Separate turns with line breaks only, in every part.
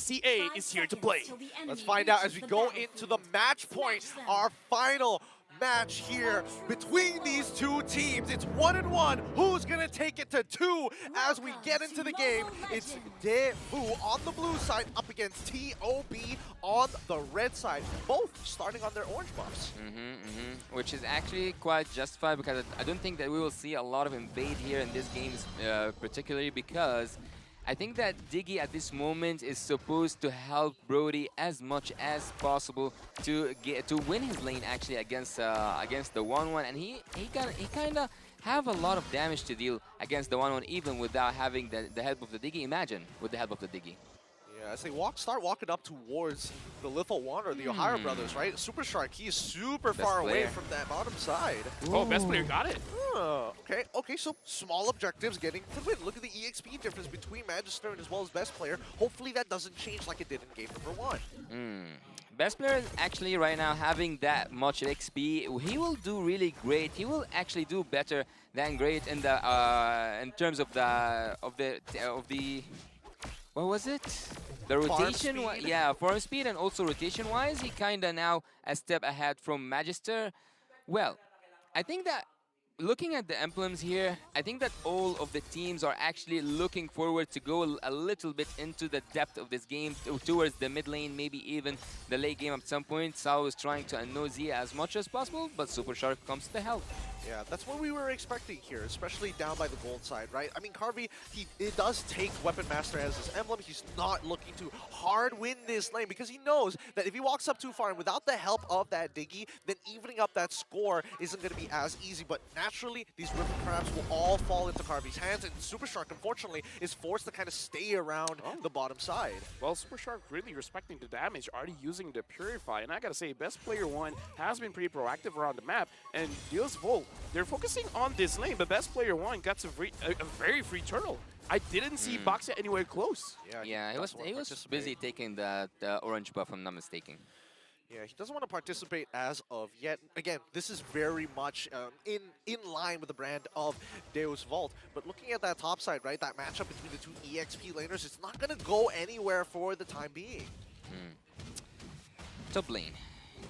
TCA is here to play.
Let's find out as we go into the match point, our final match here between these two teams. It's 1-1. Who's gonna take it to 2 as we get into the game? It's Devu on the blue side up against T.O.B on the red side, both starting on their orange buffs.
Which is actually quite justified because I don't think that we will see a lot of invade here in this game, particularly because I think that Diggie at this moment is supposed to help Brody as much as possible to win his lane actually against the 1-1, and he kind of have a lot of damage to deal against the 1-1 even without having the help of the Diggie. Imagine with the help of the Diggie.
Yeah, as they start walking up towards the Lethal Wanderer, the Ohio brothers, right? Super Shark, he is super far away from that bottom side.
Oh, best player got it.
Okay, so small objectives getting the win. Look at the EXP difference between Magister and as well as Best Player. Hopefully that doesn't change like it did in game number 1.
Best Player is actually right now having that much XP. He will do really great. He will actually do better than great in the in terms of the what was it? The rotation, yeah, farm speed and also rotation-wise, he kind of now a step ahead from Magister. Well, I think that looking at the emblems here, I think that all of the teams are actually looking forward to go a little bit into the depth of this game towards the mid lane, maybe even the late game at some point. Sawo is trying to annoy Zia as much as possible, but Super Shark comes to help.
Yeah, that's what we were expecting here, especially down by the gold side, right? I mean, Carvey, it does take Weapon Master as his emblem. He's not looking to hard win this lane because he knows that if he walks up too far and without the help of that Diggie, then evening up that score isn't going to be as easy. But naturally, these River Crabs will all fall into Carvey's hands, and Super Shark, unfortunately, is forced to kind of stay around the bottom side.
Well, Super Shark really respecting the damage, already using the Purify. And I gotta say, Best Player 1 has been pretty proactive around the map, and Deals Volt, they're focusing on this lane, but Best Player 1 got a very free turtle. I didn't see Boxia anywhere close.
Yeah, he was busy taking the orange buff, if I'm not mistaken.
Yeah, he doesn't want to participate as of yet. Again, this is very much in line with the brand of Deus Vault. But looking at that top side, right, that matchup between the two EXP laners, it's not going to go anywhere for the time being.
Top lane.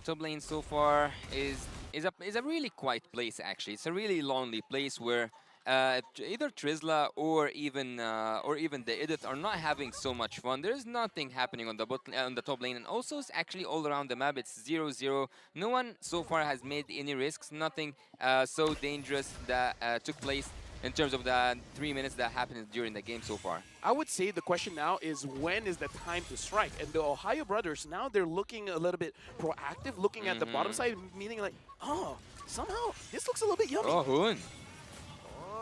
Top lane so far is a really quiet place actually. It's a really lonely place where either Trizla or even the Edith are not having so much fun. There's nothing happening on the top lane, and also it's actually all around the map. It's 0-0. No one so far has made any risks. Nothing so dangerous that took place in terms of the 3 minutes that happened during the game so far.
I would say the question now is when is the time to strike? And the Ohio brothers, now they're looking a little bit proactive, looking at the bottom side, meaning like, oh, somehow this looks a little bit yummy.
Oh, Hoon.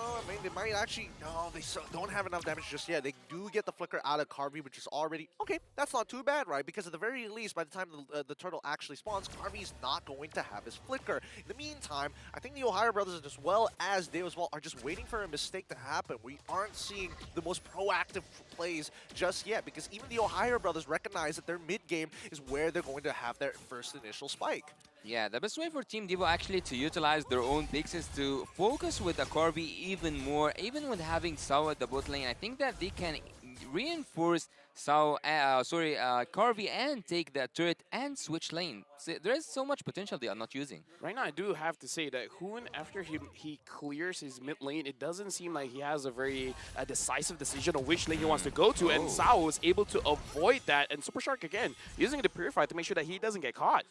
I mean, they might actually... No, they don't have enough damage just yet. They do get the flicker out of Carvey, which is already... Okay, that's not too bad, right? Because at the very least, by the time the turtle actually spawns, Carvey's not going to have his flicker. In the meantime, I think the Ohio brothers, as well as Deus Vault, are just waiting for a mistake to happen. We aren't seeing the most proactive plays just yet, because even the Ohio brothers recognize that their mid-game is where they're going to have their first initial spike.
Yeah, the best way for Team Devu actually to utilize their own picks is to focus with the Carvey even more, even with having Sawo at the bot lane. I think that they can reinforce Carvey and take the turret and switch lane. So there is so much potential they are not using.
Right now, I do have to say that Hoon, after he clears his mid lane, it doesn't seem like he has a very decisive decision on which lane he wants to go to, and Sawo is able to avoid that. And Super Shark, again, using the Purify to make sure that he doesn't get caught.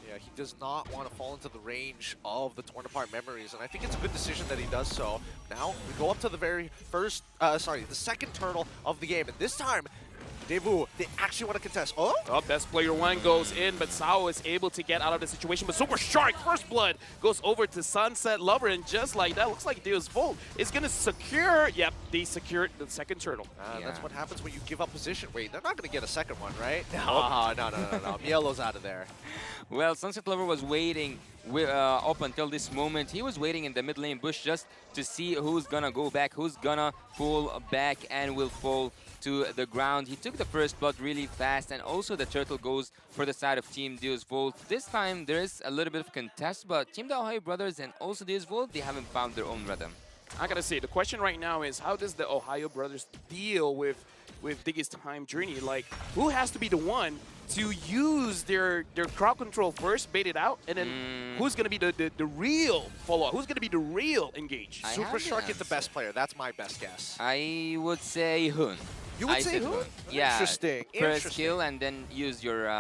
Yeah, he does not want to fall into the range of the torn apart memories, and I think it's a good decision that he does so. Now, we go up to the very first, the second turtle of the game, and this time, Devu, they actually want to contest. Oh,
Best Player 1 goes in, but Sawo is able to get out of the situation. But Super Shark, First Blood, goes over to Sunset Lover, and just like that, looks like Deus Volt is going to secure. Yep, they secured the second turtle.
That's what happens when you give up position. Wait, they're not going to get a second one, right? No. Mielo's out of there.
Well, Sunset Lover was waiting up until this moment. He was waiting in the mid lane bush just to see who's gonna go back, who's gonna pull back and will fall to the ground. He took the first blood really fast, and also the turtle goes for the side of Team Deus Volt. This time there is a little bit of contest, but Team the Ohio brothers and also Deus Volt, they haven't found their own rhythm.
I gotta say, the question right now is how does the Ohio brothers deal with with Diggie's time journey. Like, who has to be the one to use their crowd control first, bait it out, and then who's going to be the real follow-up? Who's going to be the real engage?
I
Super
have the
Shark is the
answer.
best player. That's my best guess.
I would say Hun.
You would
I
say
said
Hun?
Yeah.
Interesting.
First
Interesting.
skill and then use your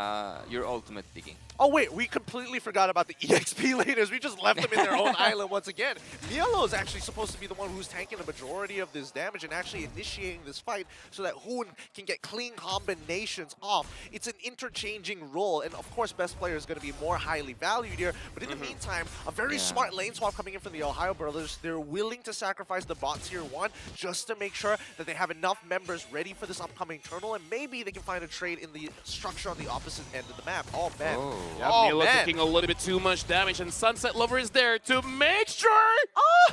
ultimate digging.
Oh wait, we completely forgot about the EXP laners. We just left them in their own island once again. Mielo is actually supposed to be the one who's tanking the majority of this damage and actually initiating this fight so that Hoon can get clean combinations off. It's an interchanging role, and of course best player is going to be more highly valued here. But in the meantime, a very smart lane swap coming in from the Ohio brothers. They're willing to sacrifice the bot tier 1 just to make sure that they have enough members ready for this upcoming turtle, and maybe they can find a trade in the structure on the opposite end of the map. Oh man.
Oh.
Yeah,
Oh,
Milo
man.
taking a little bit too much damage, and Sunset Lover is there to make sure.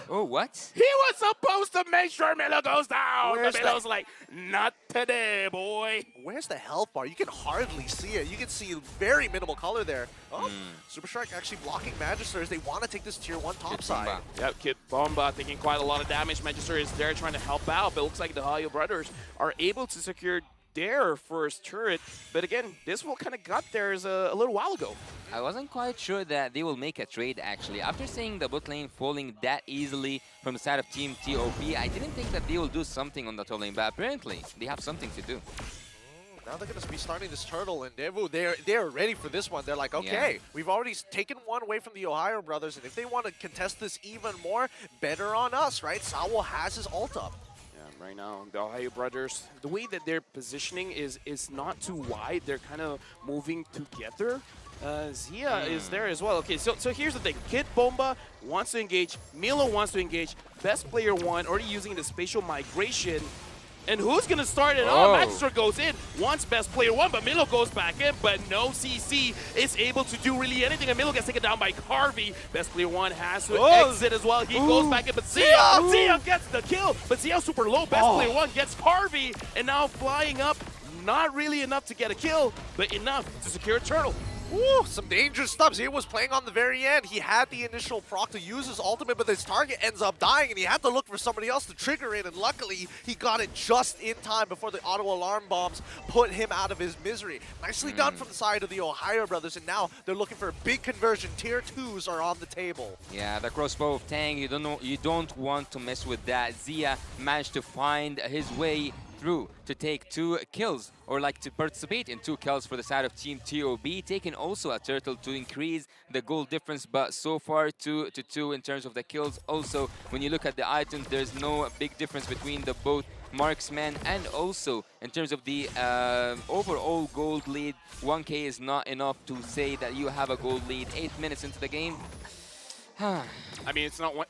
Oh, what?
He was supposed to make sure Milo goes down.
Where's
But Milo's like, not today, boy.
Where's the health bar? You can hardly see it. You can see very minimal color there. Oh, Super Shark actually blocking Magisters. They want to take this tier 1 top side.
Bomba.
Yep, Kid Bomba taking quite a lot of damage. Magister is there trying to help out, but it looks like the Ohio brothers are able to secure their first turret. But again, this will kind of got theirs a little while ago.
I wasn't quite sure that they will make a trade actually. After seeing the bot lane falling that easily from the side of Team T.O.B, I didn't think that they will do something on the top lane, but apparently they have something to do.
Now they're going to be starting this turtle, and Devu, they're ready for this one. They're like, okay, we've already taken one away from the Ohio brothers, and if they want to contest this even more, better on us, right? Sawo has his ult up.
Yeah, right now, the Ohio brothers, the way that they're positioning is not too wide. They're kind of moving together. Zia is there as well. Okay, so here's the thing. Kid Bomba wants to engage. Milo wants to engage. Best player 1 already using the spatial migration. And who's going to start it off? Magister goes in, wants best player 1, but Milo goes back in, but no CC is able to do really anything, and Milo gets taken down by Carvey. Best player 1 has to exit as well. He goes back in, but Zia gets the kill, but Zia super low. Best player 1 gets Carvey, and now flying up, not really enough to get a kill, but enough to secure a turtle.
Ooh, some dangerous stuff. Zia was playing on the very end. He had the initial proc to use his ultimate, but his target ends up dying, and he had to look for somebody else to trigger it, and luckily, he got it just in time before the auto alarm bombs put him out of his misery. Nicely done from the side of the Ohio brothers, and now they're looking for a big conversion. Tier 2s are on the table.
Yeah, the crossbow of Tang, you don't want to mess with that. Zia managed to find his way through to take 2 kills, or like to participate in 2 kills for the side of Team T.O.B, taking also a turtle to increase the goal difference, but so far 2-2 in terms of the kills. Also, when you look at the items, there's no big difference between the both marksman, and also in terms of the overall gold lead, 1k is not enough to say that you have a gold lead 8 minutes into the game.
I mean, it's not one.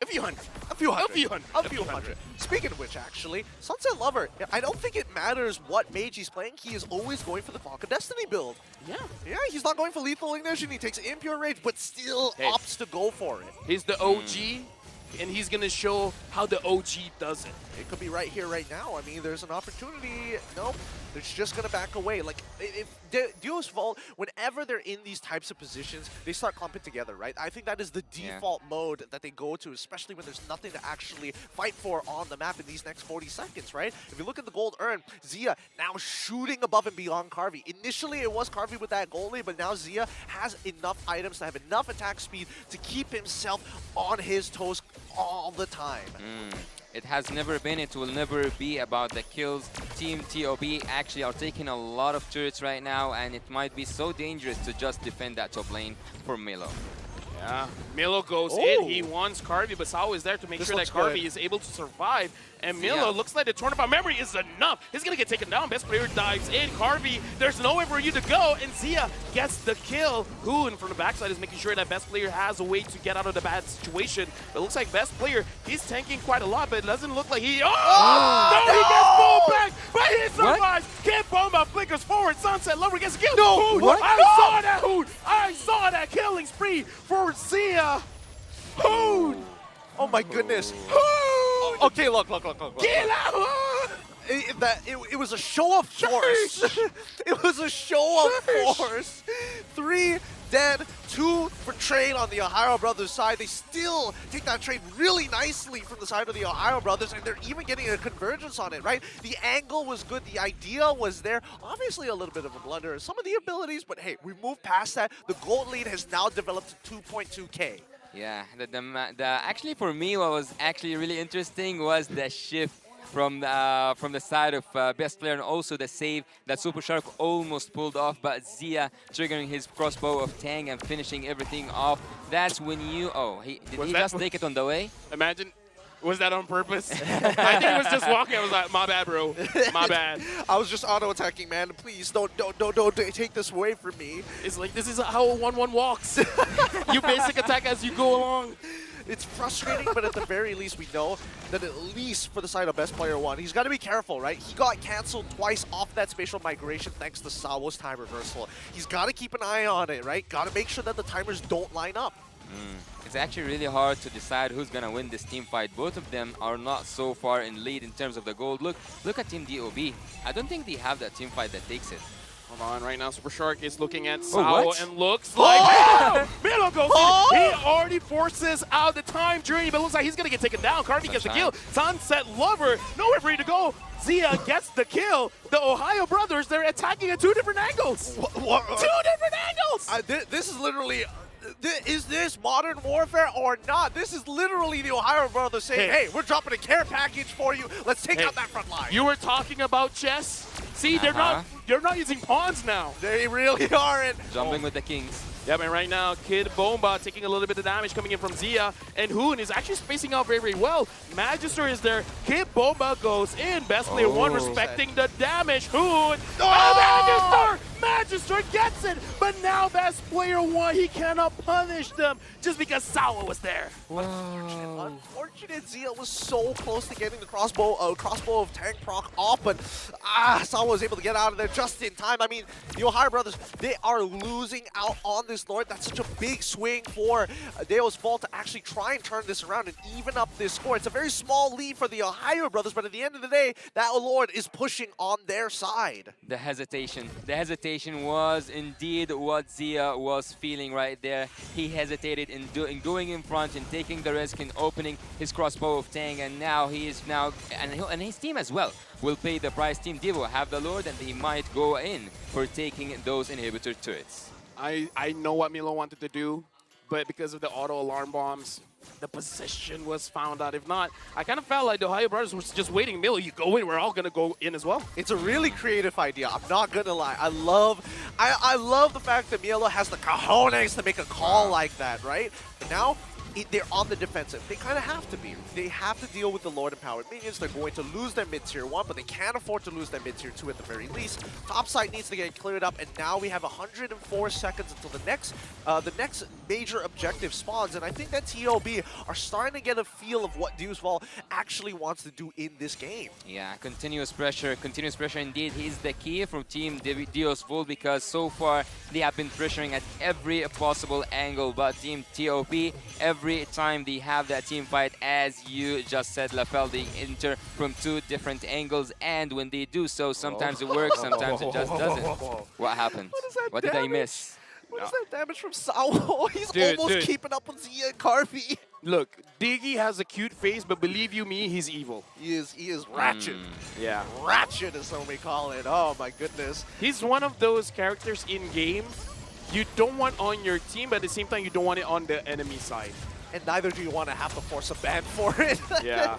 A few hundred.
A few hundred.
A few hundred.
A few hundred. Speaking of which, actually, Sunset Lover, I don't think it matters what mage he's playing. He is always going for the Fog of Destiny build.
Yeah.
Yeah, he's not going for Lethal Ignition. He takes Impure Rage, but still opts to go for it.
He's the OG, and he's going to show how the OG does it.
It could be right here, right now. I mean, there's an opportunity. Nope. They're just going to back away. Like, if Duo's Vault, whenever they're in these types of positions, they start clumping together, right? I think that is the default mode that they go to, especially when there's nothing to actually fight for on the map in these next 40 seconds, right? If you look at the gold earned, Zia now shooting above and beyond Carvey. Initially, it was Carvey with that goal lead, but now Zia has enough items to have enough attack speed to keep himself on his toes all the time.
It has never been, it will never be about the kills. Team T.O.B actually are taking a lot of turrets right now, and it might be so dangerous to just defend that top lane for Milo.
Yeah, Milo goes in, he wants Carvey, but Sawo is there to make sure that Carvey is able to survive. And Milo looks like the Tornado Memory is enough. He's going to get taken down. Best player dives in. Carvey, there's nowhere for you to go. And Zia gets the kill. Hoon from the backside is making sure that Best player has a way to get out of the bad situation. But it looks like Best player, he's tanking quite a lot, but it doesn't look like he... Oh! No, he gets pulled back, but he survives. Kid Bomba flickers forward. Sunset Lover gets killed. No,
what?
I saw that, Hoon. I saw that killing spree for Zia. Hoon.
Oh my goodness.
Hoon.
Okay, look.
Get out!
it was a show of force. It was a show of force. 3 dead, 2 for trade on the Ohio Brothers side. They still take that trade really nicely from the side of the Ohio Brothers, and they're even getting a convergence on it, right? The angle was good, the idea was there. Obviously a little bit of a blunder, some of the abilities, but hey, we moved past that. The gold lead has now developed to 2.2k.
Yeah, actually for me, what was actually really interesting was the shift from the side of best player, and also the save that Super Shark almost pulled off, but Zia triggering his crossbow of Tang and finishing everything off. That's when you... Oh, did he just take it on the way?
Imagine. Was that on purpose? I think he was just walking. I was like, my bad, bro. My bad.
I was just auto-attacking, man. Please, don't take this away from me.
It's like, this is how a 1-1 walks. You basic attack as you go along.
It's frustrating, but at the very least, we know that at least for the side of best player 1, he's got to be careful, right? He got canceled twice off that spatial migration thanks to Sawo's time reversal. He's got to keep an eye on it, right? Got to make sure that the timers don't line up.
It's actually really hard to decide who's gonna win this team fight. Both of them are not so far in lead in terms of the gold. Look at Team T.O.B. I don't think they have that team fight that takes it.
Hold on, right now Super Shark is looking at Sawo
what?
and looks like Milo goes in. He already forces out the time journey, but it looks like he's gonna get taken down. Carvey gets the kill. Sunset Lover, nowhere for you to go. Zia gets the kill. The Ohio Brothers, they're attacking at 2 different angles. 2 different angles!
This is literally... Is this modern warfare or not? This is literally the Ohio Brothers saying, hey, we're dropping a care package for you. Let's take out that front line.
You were talking about chess? See, they're not using pawns now.
They really aren't.
Jumping with the kings.
Yeah, man, right now, Kid Bomba taking a little bit of damage coming in from Zia, and Hoon is actually spacing out very, very well. Magister is there. Kid Bomba goes in. Best player 1 respecting the damage. Hoon. Magister! Magister gets it, but now best player 1, he cannot punish them just because Sawo was there.
Unfortunate. Zia was so close to getting the crossbow of tank proc off, but Sawo was able to get out of there just in time. I mean, the Ohio Brothers, they are losing out on this Lord. That's such a big swing for Deo's Vault to actually try and turn this around and even up this score. It's a very small lead for the Ohio Brothers, but at the end of the day, that Lord is pushing on their side.
The hesitation was indeed what Zia was feeling right there. He hesitated in going in front and taking the risk in opening his crossbow of Tang, and now he is and his team as well will pay the price. Team Devu have the Lord, and they might go in for taking those inhibitor turrets.
I know what Milo wanted to do, but because of the auto alarm bombs, the position was found out. If not, I kind of felt like the Ohio Brothers were just waiting. Milo, you go in, we're all gonna go in as well.
It's a really creative idea. I'm not gonna lie. I love the fact that Milo has the cojones to make a call like that, right? But now they're on the defensive. They kind of have to be. They have to deal with the Lord Empowered Minions. They're going to lose their mid-tier 1, but they can't afford to lose their mid-tier 2 at the very least. Top side needs to get cleared up, and now we have 104 seconds until the next major objective spawns, and I think that T.O.B. are starting to get a feel of what Deus Vault actually wants to do in this game.
Yeah, continuous pressure indeed is the key from Team Deus Vault, because so far they have been pressuring at every possible angle, but Team T.O.B. every time they have that team fight, as you just said, Lafel, they enter from 2 different angles, and when they do so, sometimes it works, sometimes it just doesn't. What happened? What did I miss?
What is that damage from Sawo? He's almost keeping up with Zia and Carvey.
Look, Diggie has a cute face, but believe you me, he's evil.
He is ratchet.
Yeah.
Ratchet, as some may call it. Oh my goodness.
He's one of those characters in game you don't want on your team, but at the same time, you don't want it on the enemy side.
And neither do you want to have to force a ban for it.
Yeah.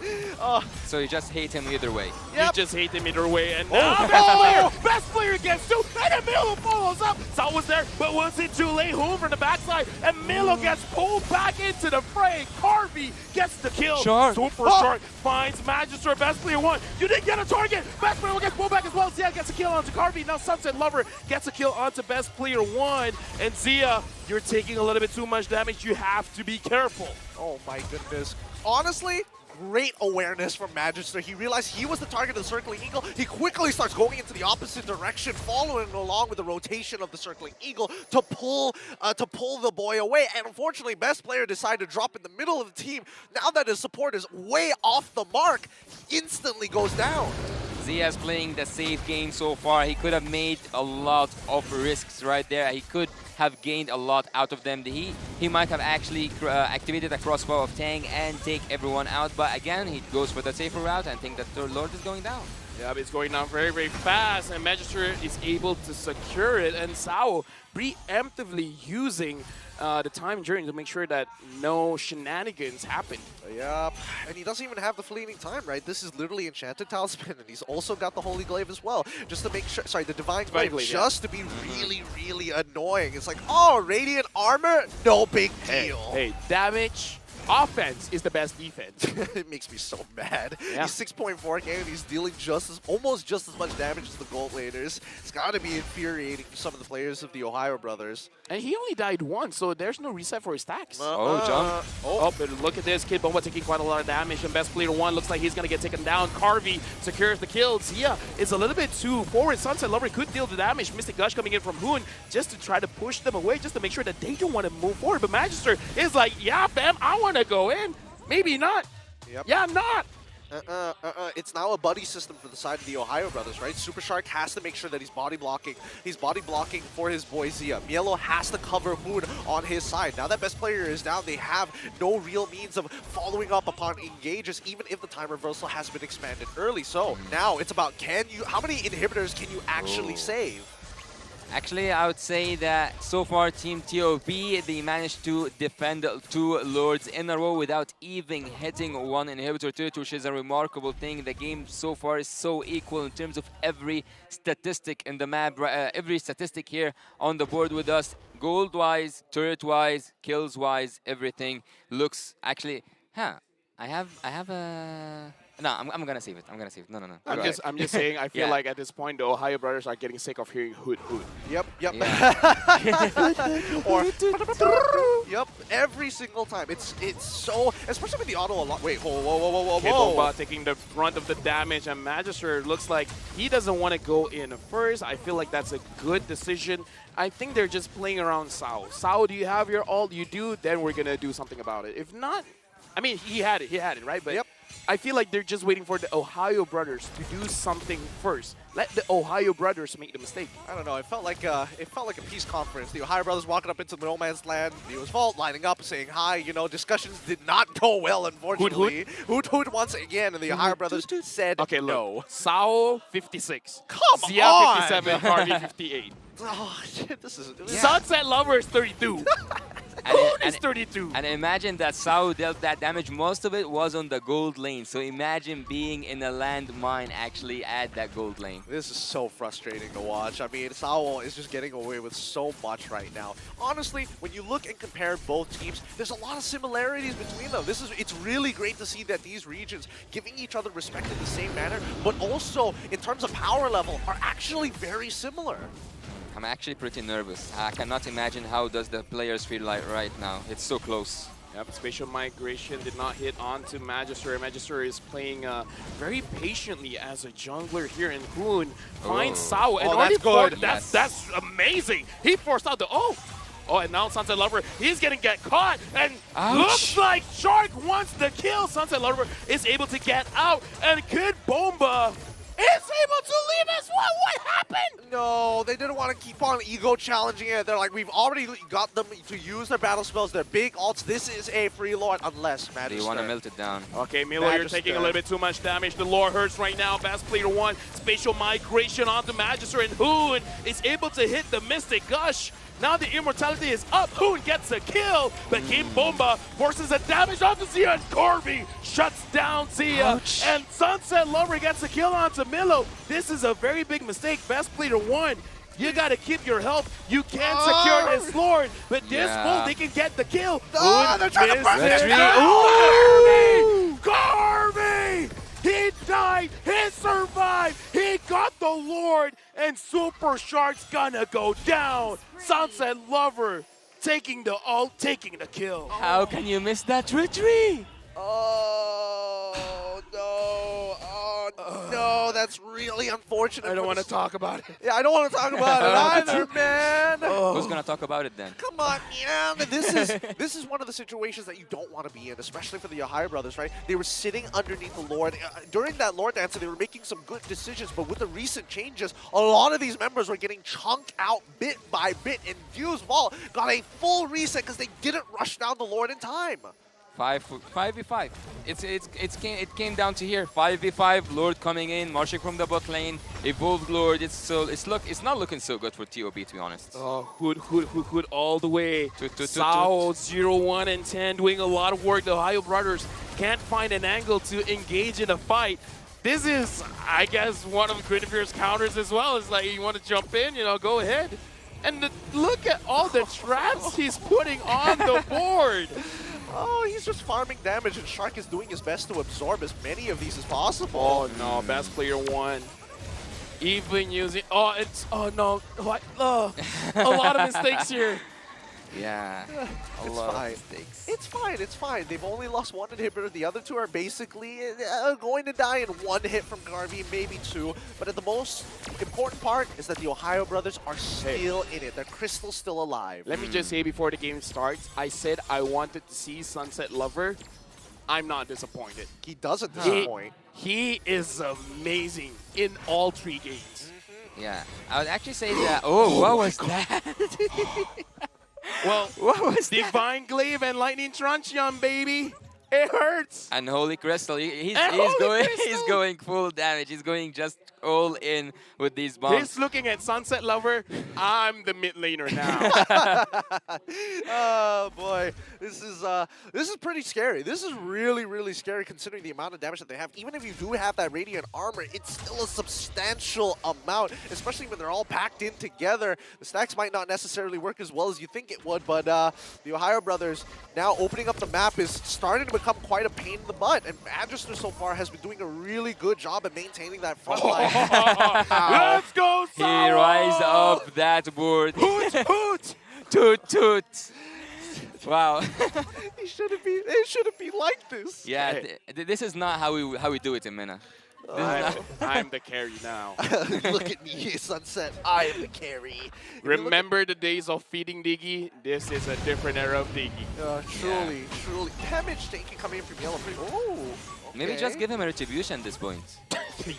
So you just hate him either way.
You just hate him either way. And now best player against 2, and then Milo follows up. Saw was there, but was it too late? Home from the backside, and Milo gets pulled back into the fray. Carvey gets the kill. Super Shark finds Magister, best player 1. You didn't get a target. Best player 1 gets pulled back as well. Zia gets a kill onto Carvey. Now Sunset Lover gets a kill onto best player 1. And Zia, you're taking a little bit too much damage. You have to be careful.
Oh my goodness. Honestly, great awareness from Magister. He realized he was the target of the Circling Eagle. He quickly starts going into the opposite direction, following along with the rotation of the Circling Eagle to pull the boy away. And unfortunately, best player decided to drop in the middle of the team. Now that his support is way off the mark, he instantly goes down.
Zia's playing the safe game so far. He could have made a lot of risks right there. He could have gained a lot out of them. He might have actually activated a crossbow of Tang and take everyone out, but again, he goes for the safer route and think that Third Lord is going down.
Yeah, but it's going down very, very fast, and Magister is able to secure it, and Sawo preemptively using the time journey to make sure that no shenanigans happen.
Yep, and he doesn't even have the fleeting time, right? This is literally Enchanted Talisman, and he's also got the Holy Glaive as well, just to make sure, sorry, the Divine Glaive, just to be really, really annoying. It's like, oh, Radiant Armor? No big deal.
Hey, damage, offense is the best defense.
It makes me so mad.
Yeah.
He's 6.4k and he's dealing almost just as much damage as the Gold Laners. It's got to be infuriating for some of the players of the Ohio brothers.
And he only died once, so there's no reset for his stacks.
Jump.
Oh, but look at this. Kid Bomba taking quite a lot of damage, and best player one looks like he's going to get taken down. Carvey secures the kill. Zia is a little bit too forward. Sunset Lover could deal the damage. Mystic Gush coming in from Hoon just to try to push them away, just to make sure that they don't want to move forward. But Magister is like, yeah, fam, I want to go in. Maybe not.
Yep.
Yeah, I'm not.
It's now a buddy system for the side of the Ohio brothers, right? Super Shark has to make sure that he's body blocking. He's body blocking for his boy Zia. Mielo has to cover Hoon on his side. Now that best player is down, they have no real means of following up upon engages, even if the time reversal has been expanded early. So now it's about how many inhibitors can you actually save?
Actually, I would say that so far Team T.O.B, they managed to defend 2 Lords in a row without even hitting 1 inhibitor to it, which is a remarkable thing. The game so far is so equal in terms of every statistic in the map, every statistic here on the board with us. Gold-wise, turret-wise, kills-wise, everything looks actually... I have a... No, I'm gonna save it. I'm gonna save it. No.
I'm just saying. I feel like at this point the Ohio brothers are getting sick of hearing hood.
Yep.
Yeah.
Or yep. Every single time. It's so, especially with the auto a lot. Wait, whoa.
Kid Bomba taking the brunt of the damage, and Magister looks like he doesn't want to go in first. I feel like that's a good decision. I think they're just playing around Sawo. Sawo, do you have your ult? You do, then we're gonna do something about it. If not, I mean, he had it, right? But
yep.
I feel like they're just waiting for the Ohio brothers to do something first. Let the Ohio brothers make the mistake.
I don't know. It felt like a peace conference. The Ohio brothers walking up into no man's land. Neo's Vault lining up, saying hi. You know, discussions did not go well, unfortunately. Hoot once again, and the Ohio brothers said
okay,
no.
Look, Sawo 56.
Come
Zia
on.
57. Carvey 58.
Oh shit! This is
Sunset Lover is 32. Hoon is 32.
And imagine that Sawo dealt that damage. Most of it was on the gold lane. So imagine being in a landmine actually at that gold lane.
This is so frustrating to watch. I mean, Sawo is just getting away with so much right now. Honestly, when you look and compare both teams, there's a lot of similarities between them. It's really great to see that these regions giving each other respect in the same manner, but also in terms of power level are actually very similar.
I'm actually pretty nervous. I cannot imagine how does the players feel like right now. It's so close.
Yep, Spatial Migration did not hit onto Magister. Magister is playing very patiently as a jungler here, and Hoon finds Sawo. And
that's good.
That's amazing. He forced out the and now Sunset Lover, he's gonna get caught, and looks like Shark wants the kill. Sunset Lover is able to get out, and Kid Bomba is able to leave as well. What happened?
No, they didn't want to keep on ego challenging it. They're like, we've already got them to use their battle spells, their big ults. This is a free lord, unless Magister.
You want to melt it down.
Okay, Milo, you're taking a little bit too much damage. The lore hurts right now. Best player one, Spatial Migration onto Magister, and Hoon is able to hit the Mystic Gush. Now the immortality is up. Hoon gets a kill, but Kid Bomba forces a damage onto Zia, and Corby shuts down Zia.
Ouch.
And Sunset Lover gets a kill onto Milo. This is a very big mistake. Best player one, you gotta keep your health. You can't secure this Lord, but this fool, they can get the kill.
They're trying to burn it.
Corby! He died, he survived, he got the Lord, and Super Shark's gonna go down. Sunset Lover taking the ult, taking the kill.
How can you miss that retreat?
Oh, no. Oh, no, that's really unfortunate.
I don't
for
want
the
to talk about it.
Yeah, I don't want to talk about it either, man.
Who's gonna talk about it then?
Come on, man. This is one of the situations that you don't want to be in, especially for the Ohio brothers, right? They were sitting underneath the Lord. During that Lord dance, they were making some good decisions, but with the recent changes, a lot of these members were getting chunked out bit by bit, and Fuse Vault got a full reset because they didn't rush down the Lord in time.
5v5. It came down to here. 5v5. Lord coming in, marching from the bot lane. Evolved Lord. It's not looking so good for T.O.B, to be honest.
Oh, Hood all the way.
Toot, toot, toot,
Sawo, 0, 1, and 10 doing a lot of work. The Ohio brothers can't find an angle to engage in a fight. This is, I guess, one of Grenadier's counters as well. It's like, you want to jump in, go ahead. And look at all the traps he's putting on the board.
Oh, he's just farming damage, and Shark is doing his best to absorb as many of these as possible.
Oh no, best player one. Even using, oh no, what? A lot of mistakes here.
Yeah,
It's
lot
fine.
of mistakes.
It's fine, it's fine. They've only lost one inhibitor. The other two are basically going to die in one hit from Garvey, maybe two. But at the most important part is that the Ohio brothers are still in it. Their Crystal's still alive.
Let me just say before the game starts, I said I wanted to see Sunset Lover. I'm not disappointed.
He doesn't disappoint.
He is amazing in all 3 games.
Yeah, I would actually say that. Oh, what was that?
Well,
What was that?
Divine Glaive and Lightning Truncheon, baby. It hurts.
And Holy Crystal, he's
Holy
going
Crystal!
he's going full damage. He's going just all in with these bombs.
He's looking at Sunset Lover. I'm the mid laner now.
Oh boy, this is pretty scary. This is really scary considering the amount of damage that they have. Even if you do have that radiant armor, it's still a substantial amount, especially when they're all packed in together. The stacks might not necessarily work as well as you think it would, but the Ohio brothers now opening up the map is starting to become quite a pain in the butt, and Magister so far has been doing a really good job at maintaining that front line.
Let's go,
He
Sawo!
rise up that board.
Hoot, hoot!
Toot toot. Wow.
It shouldn't be like this.
Yeah,
Hey.
this is not how we do it in Mina.
I'm the carry now.
Look at me, Sunset. I am the carry. If you look at-
Remember the days of feeding Diggie? This is a different era of Diggie.
Truly. Damage taken coming in from Yellow. Oh,
Maybe
okay.
just give him a retribution at this point.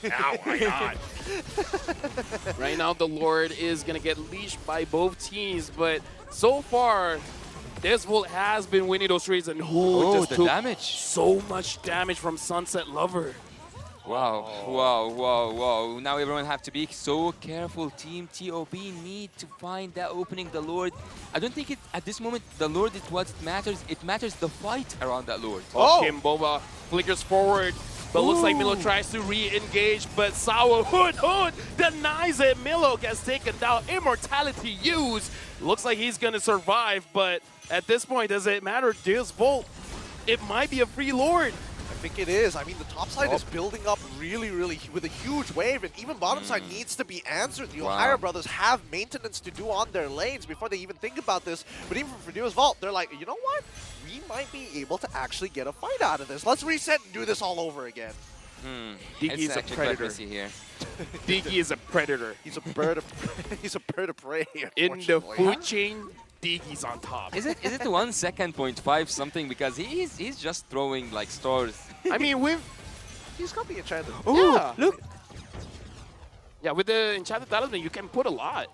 Now, why not? Right now, the Lord is going to get leashed by both teams, but so far, Devu has been winning those trades, and
Oh,
just
the
took
damage.
so much damage from Sunset Lover.
Wow. Now everyone have to be so careful. Team T.O.B need to find that opening. The Lord, I don't think at this moment the Lord is what matters. It matters the fight around that Lord.
Oh!
Kimboba flickers forward, but looks like Milo tries to re-engage, but Sawo Hood denies it. Milo gets taken down. Immortality used. Looks like he's going to survive, but at this point, does it matter? Deus Volt, it might be a free Lord.
I think it is. I mean, the top side is building up really with a huge wave, and even bottom side needs to be answered. The
Wow.
Ohio brothers have maintenance to do on their lanes before they even think about this. But even for Deus Vault, they're like, you know what? We might be able to actually get a fight out of this. Let's reset and do this all over again.
Diggie
It's
is a
actually quite
predator.
messy here.
Diggie is a predator.
He's a bird of he's a bird of prey.
In the
unfortunately.
food chain, Diggie's on top.
Is it 1 second 0.5 something? Because he's just throwing like stars.
I mean, with
He's got the enchanted.
Yeah.
Look.
yeah, with the Enchanted Talisman, you can put a lot.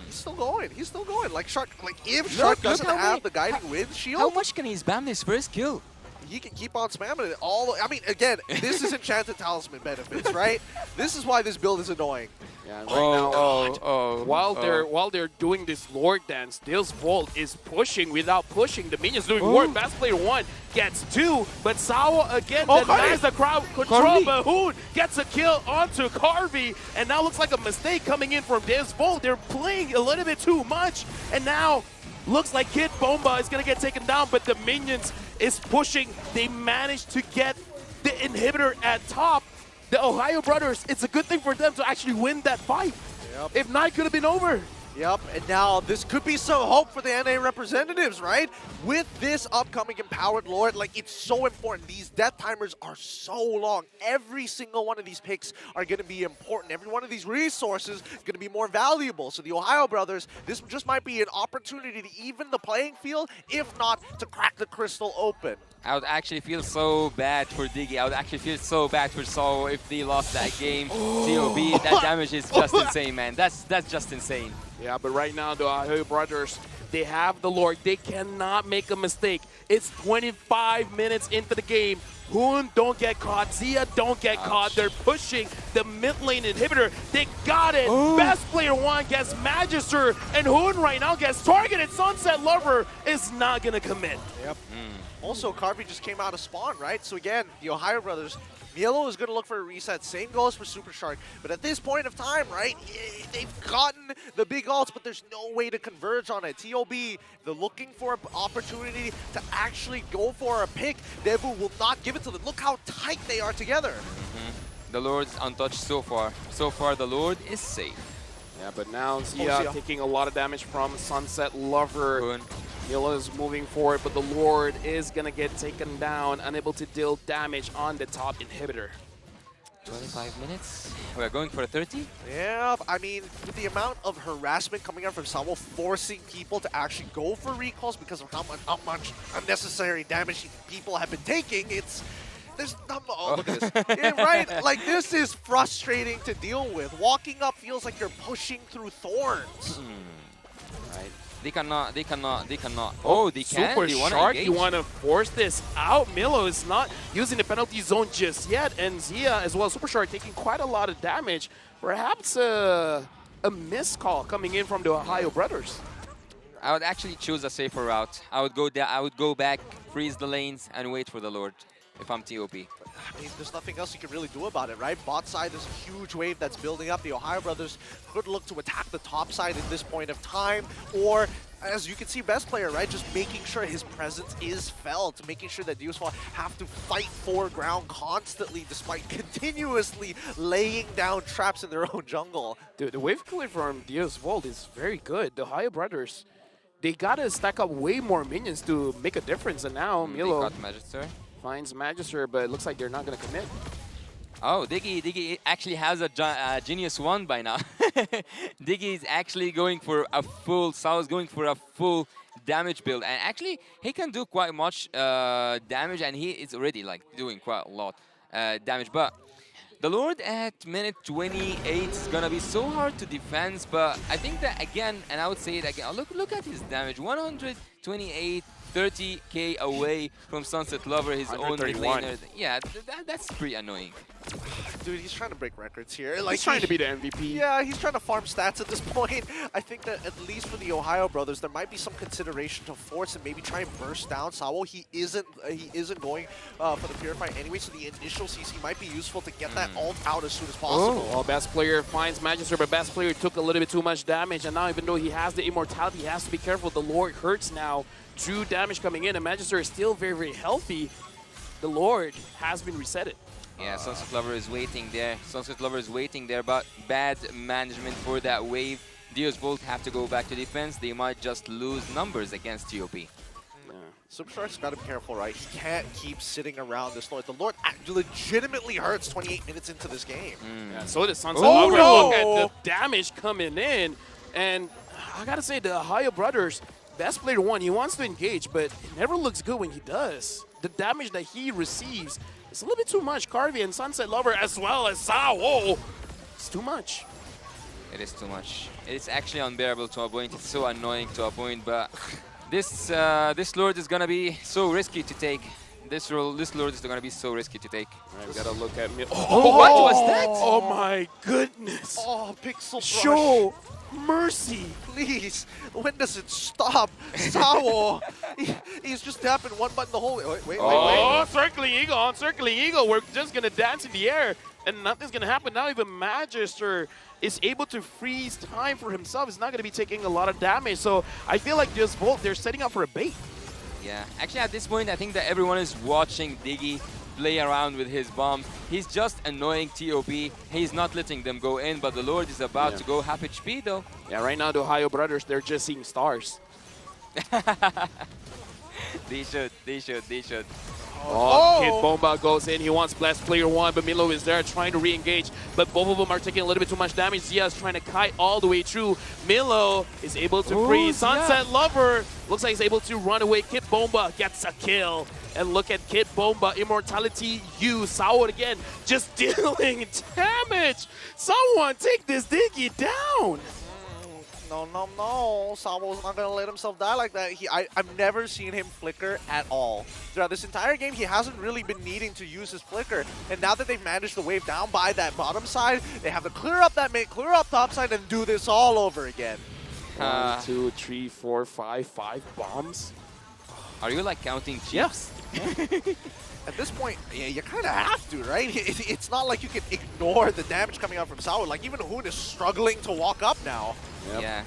He's still going. He's still going. Like Shark. Like if
Look,
Shark
look
doesn't
how
have
many-
the guiding wind shield,
How much can he spam this first kill?
he can keep on spamming it all. I mean, again, this is enchanted talisman benefits, right? This is why this build is annoying.
Yeah, and right now,
Oh.
while they're doing this Lord dance, Deus Volt is pushing without pushing. The minions doing work. Best player one gets 2, but Sawo again denies the crowd control.
Carvey.
But Hoon gets a kill onto Carvey, and now looks like a mistake coming in from Deus Volt. They're playing a little bit too much, and now looks like Kid Bomba is gonna get taken down, but the minions is pushing. They managed to get the inhibitor at top. The Ohio brothers, it's a good thing for them to actually win that fight.
Yep.
If not, it could have been over.
Yep, and now this could be some hope for the NA representatives, right? With this upcoming Empowered Lord, like, it's so important. These death timers are so long. Every single one of these picks are going to be important. Every one of these resources is going to be more valuable. So the Ohio brothers, this just might be an opportunity to even the playing field, if not to crack the crystal open.
I would actually feel so bad for Diggy. I would actually feel so bad for Sawo if they lost that game. T.O.B, that damage is just insane, man. That's just insane.
Yeah, but right now, the Ohio brothers, they have the Lord. They cannot make a mistake. It's 25 minutes into the game. Hoon don't get caught. Zia don't get caught. They're pushing the mid lane inhibitor. They got it. Best player one gets Magister, and Hoon right now gets targeted. Sunset Lover is not going to commit.
Yep. Also, Carvey just came out of spawn, right? So again, the Ohio brothers, Mielo is going to look for a reset. Same goes for Super Shark. But at this point of time, right, they've gotten the big ults, but there's no way to converge on it. T.O.B, they're looking for an opportunity to actually go for a pick. Devu will not give it to them. Look how tight they are together.
The Lord's untouched so far. So far, the Lord is safe.
Yeah, but now Zia taking a lot of damage from Sunset Lover.
Hoon.
Mila is moving forward, but the Lord is going to get taken down, unable to deal damage on the top inhibitor.
25 minutes. We're going for a 30?
Yeah, I mean, with the amount of harassment coming out from Sawo, forcing people to actually go for recalls because of how much unnecessary damage people have been taking, there's not, look at this. Yeah, right? Like, this is frustrating to deal with. Walking up feels like you're pushing through thorns.
Right. They cannot. Oh, they can.
Super
They wanna
Shark,
engage.
you want to force this out. Milo is not using the penalty zone just yet, and Zia as well, Super Shark taking quite a lot of damage. Perhaps a missed call coming in from the Ohio brothers.
I would actually choose a safer route. I would go there. I would go back, freeze the lanes, and wait for the Lord. If I'm T.O.B.
I mean, there's nothing else you can really do about it, right? Bot side is a huge wave that's building up. The Ohio brothers could look to attack the top side at this point of time, or as you can see, best player, right? Just making sure his presence is felt, making sure that Deusfall have to fight for ground constantly, despite continuously laying down traps in their own jungle.
Dude, the wave clear from Dios Vault is very good. The Ohio brothers, they gotta stack up way more minions to make a difference, and now
They
Milo
got Magister.
finds Magister, but it looks like they're not going to commit.
Oh, Diggy actually has a Genius 1 by now. Diggy is actually going for a full, Sao's going for a full damage build. And actually, he can do quite much damage, and he is already like doing quite a lot damage. But the Lord at minute 28 is going to be so hard to defend. But I think that again, and I would say it again, look at his damage, 128. 30k away from Sunset Lover, his own mid laner. Yeah, that's pretty annoying.
Dude, he's trying to break records here. Like,
He's trying to be the MVP.
Yeah, he's trying to farm stats at this point. I think that at least for the Ohio brothers, there might be some consideration to force and maybe try and burst down Sawo. He isn't going for the Purify anyway, so the initial CC might be useful to get that ult out as soon as possible.
Well, best player finds Magister, but best player took a little bit too much damage, and now even though he has the immortality, he has to be careful. The Lord hurts now. True damage coming in, and Magister is still very, very healthy. The Lord has been resetted.
Yeah, Sunset Lover is waiting there. Sunset Lover is waiting there, but bad management for that wave. Dios Volt have to go back to defense. They might just lose numbers against T.O.B.
Super Shark's got to be careful, right? He can't keep sitting around this Lord. The Lord legitimately hurts 28 minutes into this game.
Yeah, so does Sunset
Oh,
Lover.
no!
Look at the damage coming in, and I gotta say, the Ohio brothers, best player one, he wants to engage, but it never looks good when he does. The damage that he receives is a little bit too much. Carvey and Sunset Lover as well as Sawo. It's too much.
It is too much. It's actually unbearable to a point. It's so annoying to a point, but this Lord is gonna be so risky to take. This Lord is gonna be so risky to take.
All right, we gotta look at me.
Oh, what was that?
Oh my goodness.
Oh, Pixel Brush.
Show mercy.
Please, when does it stop? Sawo, he's just tapping one button the whole way. Wait.
Oh, circling eagle on circling eagle. We're just gonna dance in the air, and nothing's gonna happen. Now even Magister is able to freeze time for himself. He's not gonna be taking a lot of damage. So I feel like this Volt, they're setting up for a bait.
Yeah, actually at this point, I think that everyone is watching Diggy play around with his bombs. He's just annoying T.O.B. He's not letting them go in, but the Lord is about to go half HP though.
Yeah, right now the Ohio brothers, they're just seeing stars.
They should.
Oh, Kid Bomba goes in. He wants Blast Player 1, but Milo is there trying to re-engage. But both of them are taking a little bit too much damage. Zia is trying to kite all the way through. Milo is able to freeze. Sunset Lover looks like he's able to run away. Kid Bomba gets a kill. And look at Kid Bomba, Immortality U. Sawo again, just dealing damage. Someone take this diggie down.
No. Sawo's not going to let himself die like that. I've never seen him flicker at all. Throughout this entire game, he hasn't really been needing to use his flicker. And now that they've managed to wave down by that bottom side, they have to clear up that mid, clear up top side, and do this all over again.
1, 2, 3, 4, 5 bombs.
Are you like counting chips?
At this point, yeah, you kind of have to, right? It's not like you can ignore the damage coming out from Sawo. Like, even Hoon is struggling to walk up now.
Yep.
Yeah.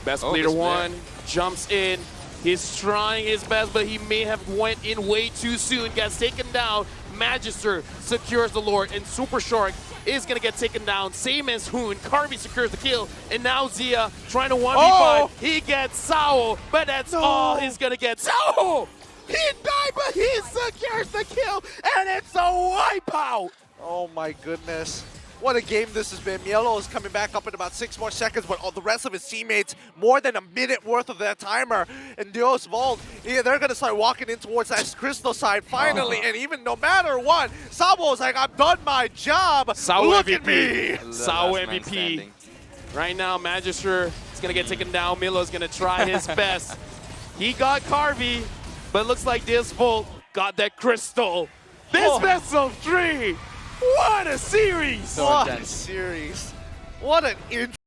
Best player 1 jumps in. He's trying his best, but he may have went in way too soon. Gets taken down. Magister secures the Lord, and Super Shark is going to get taken down. Same as Hoon. Carby secures the kill, and now Zia trying to 1v5. He gets Sawo, but that's all he's going to get. Sawo! He died, but he secures the kill, and it's a wipeout!
Oh my goodness. What a game this has been. Mielo is coming back up in about 6 more seconds, but all the rest of his teammates, more than a minute worth of their timer. And Dios Vault, yeah, they're going to start walking in towards that crystal side finally. And even no matter what, Sawo's like, I've done my job.
Sawo
Look
MVP.
at me.
Sawo MVP. Right now, Magister is going to get taken down. Milo's going to try his best. He got Carvey, but looks like this Volt got that crystal. This best of 3. What a series!
What a series. What an